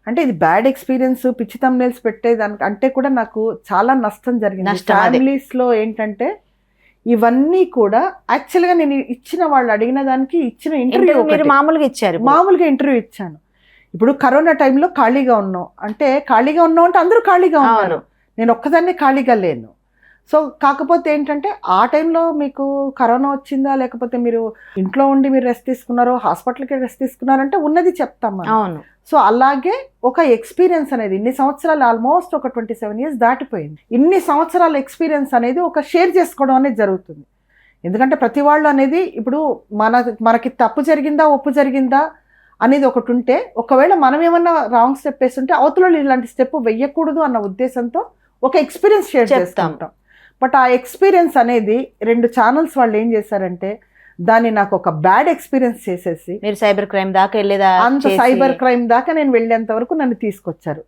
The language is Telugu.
అంటే ఇది బ్యాడ్ ఎక్స్పీరియన్స్, పిచ్చి thumbnails పెట్టేదానికి అంటే కూడా నాకు చాలా నష్టం జరిగింది. ఫ్యామిలీస్ లో ఏంటంటే ఇవన్నీ కూడా యాక్చువల్గా నేను ఇచ్చిన వాళ్ళు అడిగిన దానికి ఇచ్చిన ఇంటర్వ్యూ మామూలుగా ఇంటర్వ్యూ ఇచ్చాను. ఇప్పుడు కరోనా టైంలో ఖాళీగా ఉన్నాం అంటే అందరూ ఖాళీగా ఉన్నారు, నేను ఒక్కదాన్ని ఖాళీగా లేను. సో కాకపోతే ఏంటంటే ఆ టైంలో మీకు కరోనా వచ్చిందా లేకపోతే మీరు ఇంట్లో ఉండి మీరు రెస్ట్ తీసుకున్నారో హాస్పిటల్కి రెస్ట్ తీసుకున్నారంటే ఉన్నది చెప్తాం మనం. సో అలాగే ఒక ఎక్స్పీరియన్స్ అనేది ఇన్ని సంవత్సరాలు ఆల్మోస్ట్ ఒక 27 years దాటిపోయింది. ఇన్ని సంవత్సరాల ఎక్స్పీరియన్స్ అనేది ఒక షేర్ చేసుకోవడం అనేది జరుగుతుంది. ఎందుకంటే ప్రతి వాళ్ళు అనేది ఇప్పుడు మనకి తప్పు జరిగిందా ఒప్పు జరిగిందా అనేది ఒకటి ఉంటే, ఒకవేళ మనం ఏమన్నా రాంగ్ స్టెప్ వేస్తుంటే అవతల ఇలాంటి స్టెప్ వెయ్యకూడదు అన్న ఉద్దేశంతో ఒక ఎక్స్పీరియన్స్ షేర్ చేస్తుంటాం. బట్ ఆ ఎక్స్పీరియన్స్ అనేది 2 ఛానల్స్ వాళ్ళు ఏం చేశారంటే దాన్ని నాకు ఒక బ్యాడ్ ఎక్స్పీరియన్స్ చేసేసి మీరు సైబర్ క్రైమ్ దాకా వెళ్ళేదా, అంత సైబర్ క్రైమ్ దాకా నేను వెళ్ళేంత వరకు నన్ను తీసుకొచ్చారు.